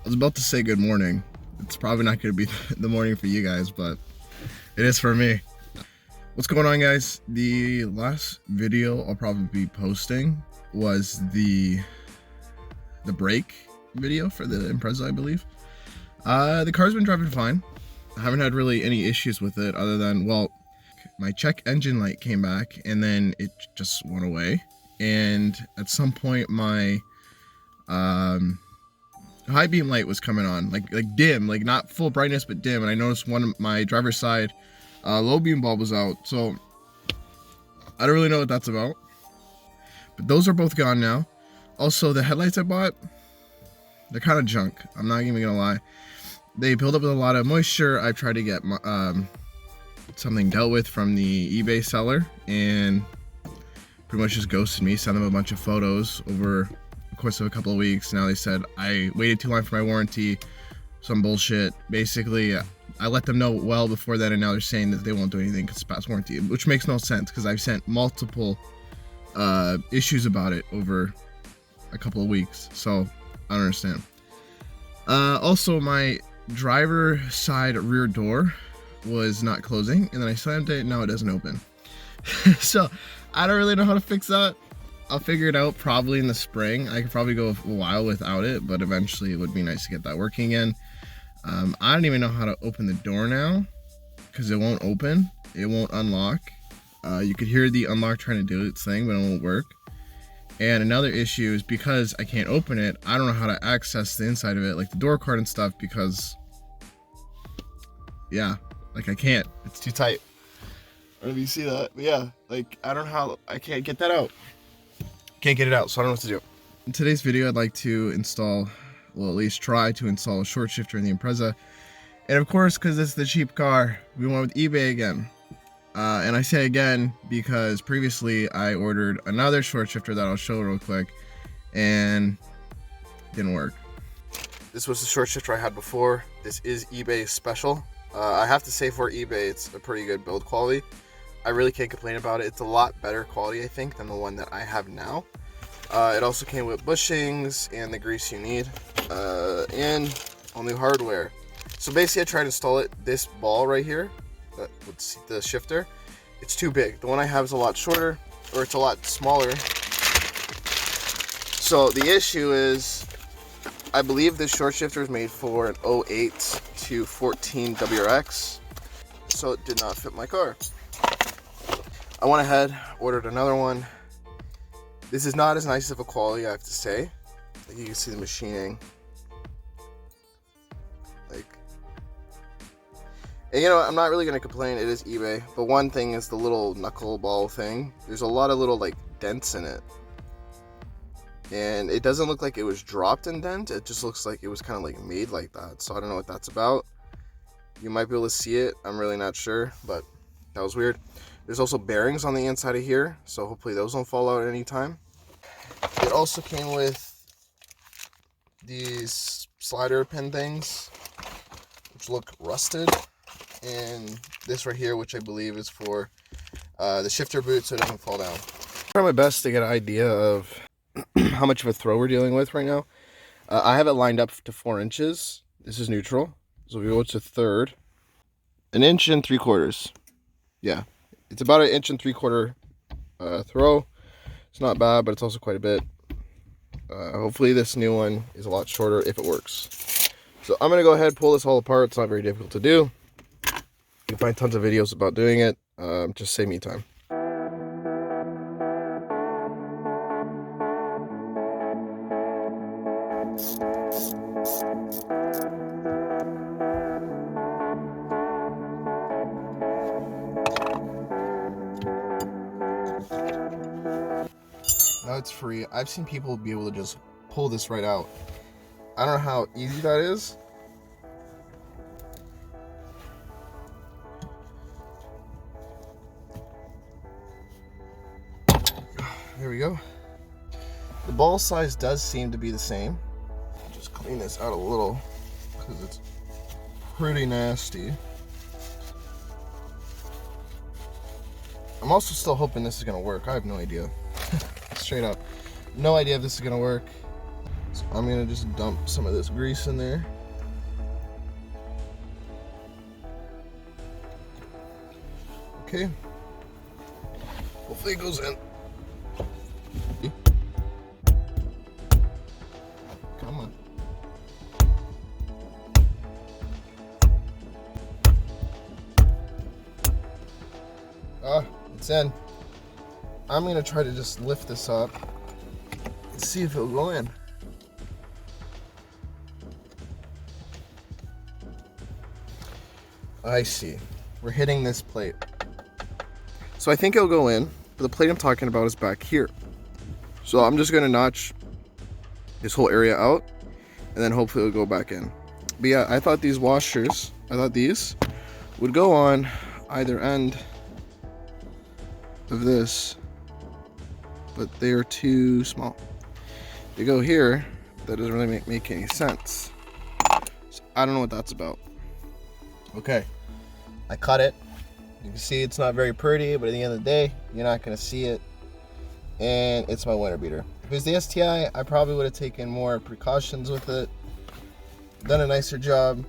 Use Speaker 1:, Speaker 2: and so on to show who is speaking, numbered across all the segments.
Speaker 1: was about to say good morning. It's probably not going to be the morning for you guys, but it is for me. What's going on, guys? The last video I'll probably be posting was the brake video for the Impreza, I believe. The car's been driving fine. I haven't had really any issues with it other than, well, my check engine light came back and then it just went away. And at some point my high beam light was coming on, like dim, like not full brightness but dim, and I noticed one of my driver's side low beam bulb was out. So I don't really know what that's about, but those are both gone now. Also, the headlights I bought, they're kind of junk, I'm not even gonna lie. They build up with a lot of moisture. I tried to get something dealt with from the eBay seller and pretty much just ghosted me. Sent them a bunch of photos over the course of a couple of weeks. Now they said I waited too long for my warranty, some bullshit. Basically, I let them know well before that, and now they're saying that they won't do anything because it's past warranty, which makes no sense because I've sent multiple issues about it over a couple of weeks. So I don't understand. Also, my driver side rear door was not closing, and then I slammed it and now it doesn't open. So I don't really know how to fix that. I'll figure it out probably in the spring. I could probably go a while without it, but eventually it would be nice to get that working again. I don't even know how to open the door now because it won't open, it won't unlock. You could hear the unlock trying to do its thing, but it won't work. And another issue is because I can't open it, I don't know how to access the inside of it, like the door card and stuff, because yeah, like I can't, it's too tight. I don't know if you see that, but yeah, like I don't know how, I can't get that out. Can't get it out, so I don't know what to do. In today's video, I'd like to install, well, at least try to install a short shifter in the Impreza. And of course, because it's the cheap car, we went with eBay again. And I say again because previously I ordered another short shifter that I'll show real quick and didn't work. This was the short shifter I had before. This is eBay special. I have to say, for eBay, it's a pretty good build quality. I really can't complain about it. It's a lot better quality, I think, than the one that I have now. It also came with bushings and the grease you need, and all new hardware. So basically I tried to install it. This ball right here, with the shifter, it's too big. The one I have is a lot shorter, or it's a lot smaller. So the issue is, I believe this short shifter is made for an 08 to 14 WRX, so it did not fit my car. I went ahead, ordered another one. This is not as nice of a quality, I have to say. Like, you can see the machining. Like, and you know, I'm not really gonna complain, it is eBay, but one thing is the little knuckleball thing. There's a lot of little like dents in it. And it doesn't look like it was dropped in dent, it just looks like it was kind of like made like that. So I don't know what that's about. You might be able to see it, I'm really not sure, but that was weird. There's also bearings on the inside of here, so hopefully those don't fall out at any time. It also came with these slider pin things, which look rusted. And this right here, which I believe is for the shifter boot so it doesn't fall down. I try my best to get an idea of how much of a throw we're dealing with right now. I have it lined up to 4 inches. This is neutral, so we go to third. 1 3/4 inches. Yeah, it's about 1 3/4 inch throw. It's not bad, but it's also quite a bit. Hopefully this new one is a lot shorter if it works. So I'm gonna go ahead and pull this all apart. It's not very difficult to do. You can find tons of videos about doing it. Just save me time. Now it's free. I've seen people be able to just pull this right out. I don't know how easy that is. There we go. The ball size does seem to be the same. Just clean this out a little because it's pretty nasty. I'm also still hoping this is gonna work. I have no idea. Straight up, no idea if this is gonna work. So I'm gonna just dump some of this grease in there. Okay. Hopefully it goes in. Come on. It's in. I'm gonna try to just lift this up and see if it'll go in. I see. We're hitting this plate. So I think it'll go in, but the plate I'm talking about is back here. So I'm just gonna notch this whole area out and then hopefully it'll go back in. But yeah, I thought these washers, these would go on either end of this, but they are too small. They go here, that doesn't really make any sense. So I don't know what that's about. Okay, I cut it. You can see it's not very pretty, but at the end of the day, you're not gonna see it. And it's my winter beater. If it was the STI, I probably would have taken more precautions with it, done a nicer job,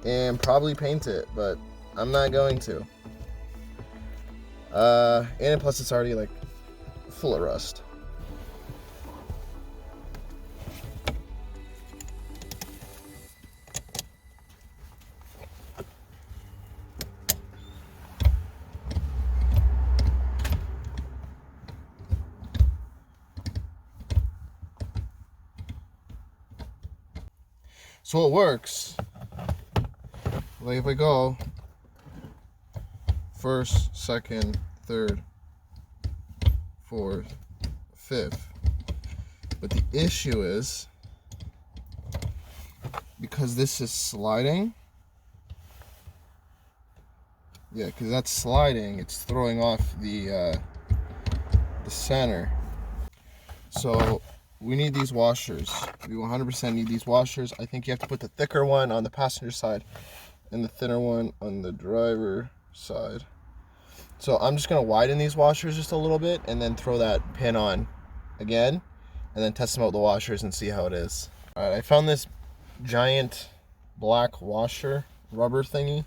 Speaker 1: and probably paint it, but I'm not going to. And plus it's already like full of rust. So it works. Like if I go first, second, third, fourth, fifth. But the issue is, because this is sliding, yeah, because that's sliding, it's throwing off the center. So we need these washers. We 100% need these washers. I think you have to put the thicker one on the passenger side and the thinner one on the driver side. So I'm just gonna widen these washers just a little bit and then throw that pin on again and then test them out with the washers and see how it is. All right, I found this giant black washer rubber thingy.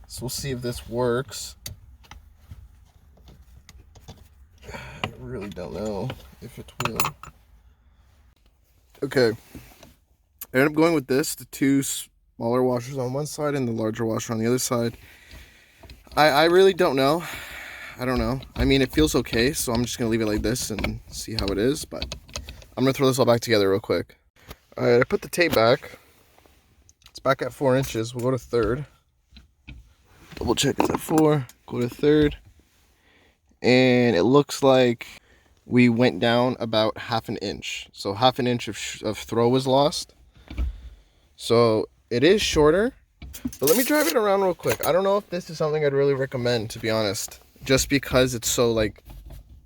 Speaker 1: So we'll see if this works. I really don't know if it will. Okay, I ended up going with this, the two smaller washers on one side and the larger washer on the other side. I really don't know. I don't know. I mean, it feels okay, so I'm just going to leave it like this and see how it is, but I'm going to throw this all back together real quick. All right, I put the tape back. It's back at 4 inches. We'll go to third. Double check it's at 4. Go to third. And it looks like we went down about ½ inch. So ½ inch of throw was lost. So it is shorter. But let me drive it around real quick. I don't know if this is something I'd really recommend, to be honest. Just because it's so like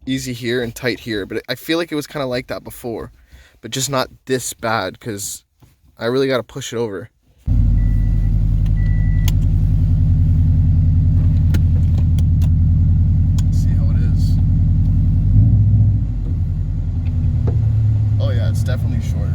Speaker 1: easy here and tight here. But I feel like it was kind of like that before. But just not this bad, because I really got to push it over. See how it is. Oh yeah, it's definitely shorter.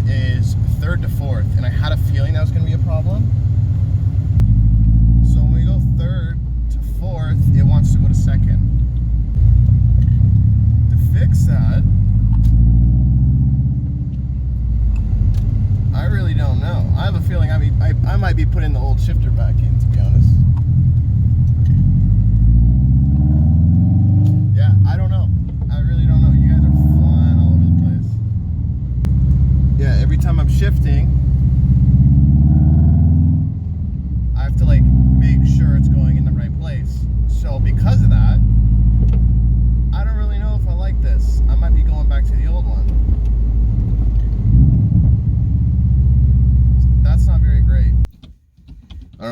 Speaker 1: Is third to fourth, and I had a feeling that was going to be a problem. So when we go third to fourth, it wants to go to second. To fix that, I really don't know. I have a feeling I might be putting the old shifter back in, to be honest. Yeah, I don't know. I really don't know. You guys are flying all over the place. Yeah, every time I'm shifting, I have to like make sure it's going in the right place. So because of that, I don't really know if I like this. I might be going back to the old one.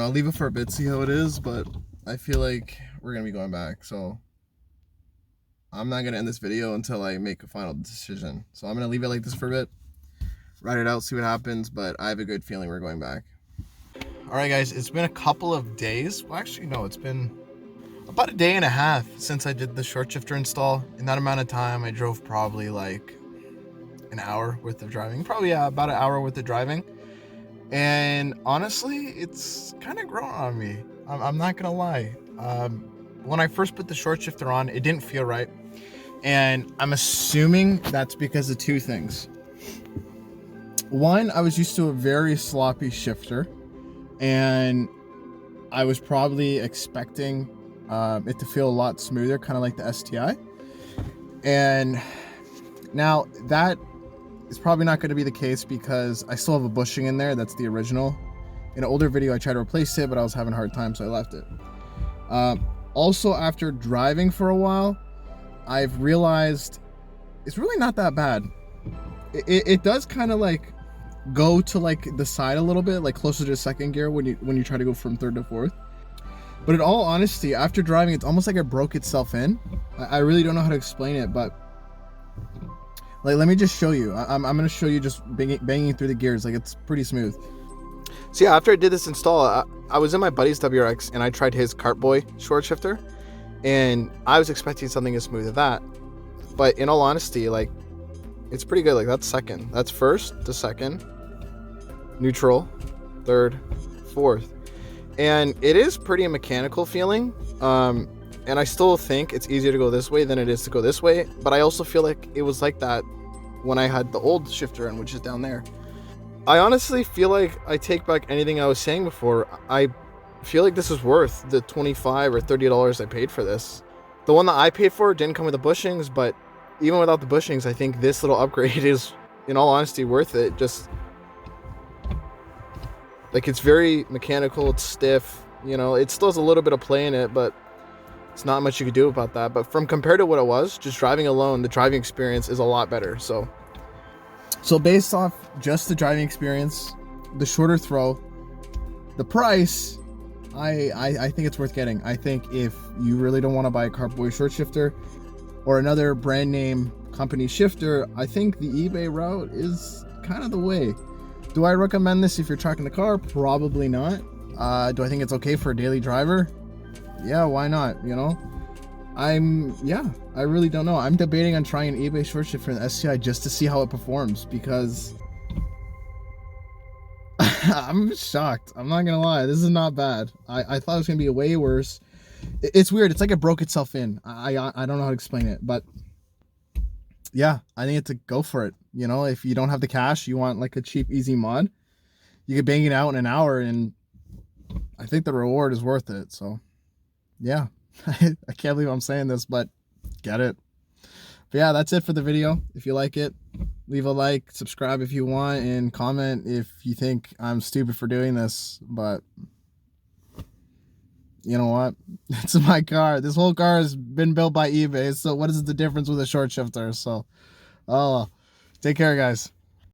Speaker 1: I'll leave it for a bit, see how it is, but I feel like we're gonna be going back, so I'm not gonna end this video until I make a final decision. So I'm gonna leave it like this for a bit, ride it out, see what happens, but I have a good feeling we're going back. All right, guys, it's been a couple of days. Well, actually, no, it's been about a day and a half since I did the short shifter install. In that amount of time, I drove probably like an hour worth of driving. Probably, yeah, about an hour worth of driving. And honestly, it's kind of grown on me. I'm not gonna lie. When I first put the short shifter on, it didn't feel right. And I'm assuming that's because of two things. One, I was used to a very sloppy shifter, and I was probably expecting it to feel a lot smoother, kind of like the STI. And now that is probably not going to be the case because I still have a bushing in there. That's the original. In an older video, I tried to replace it, but I was having a hard time, so I left it. Also, after driving for a while, I've realized it's really not that bad. It does kind of like go to like the side a little bit, like closer to second gear when you try to go from third to fourth. But in all honesty, after driving, it's almost like it broke itself in. I really don't know how to explain it, but like, let me just show you. I'm going to show you just banging through the gears. Like, it's pretty smooth. So yeah, after I did this install, I was in my buddy's WRX and I tried his Cartboy short shifter, and I was expecting something as smooth as that. But in all honesty, like, it's pretty good. Like, that's second, that's first to second, neutral, third, fourth. And it is pretty mechanical feeling. And I still think it's easier to go this way than it is to go this way. But I also feel like it was like that when I had the old shifter in, which is down there. I honestly feel like I take back anything I was saying before. I feel like this is worth the $25 or $30 I paid for this. The one that I paid for didn't come with the bushings, but even without the bushings, I think this little upgrade is, in all honesty, worth it. Just like, it's very mechanical, it's stiff, you know, it still has a little bit of play in it, but it's not much you could do about that. But from compared to what it was, just driving alone, the driving experience is a lot better. So based off just the driving experience, the shorter throw, the price, I think it's worth getting. I think if you really don't want to buy a Cartboy short shifter or another brand name company shifter, I think the eBay route is kind of the way. Do I recommend this if you're tracking the car? Probably not. Do I think it's okay for a daily driver? Yeah, why not? You know, I really don't know. I'm debating on trying an eBay short shifter in the STI just to see how it performs, because I'm shocked. I'm not gonna lie, this is not bad. I thought it was gonna be way worse. It's weird. It's like it broke itself in. I don't know how to explain it, but yeah, I think it's a go for it. You know, if you don't have the cash, you want like a cheap, easy mod, you could bang it out in an hour, and I think the reward is worth it. So yeah, I can't believe I'm saying this, but get it. But yeah, that's it for the video. If you like it, leave a like, subscribe if you want, and comment if you think I'm stupid for doing this. But you know what? It's my car. This whole car has been built by eBay. So what is the difference with a short shifter? So, oh, take care, guys.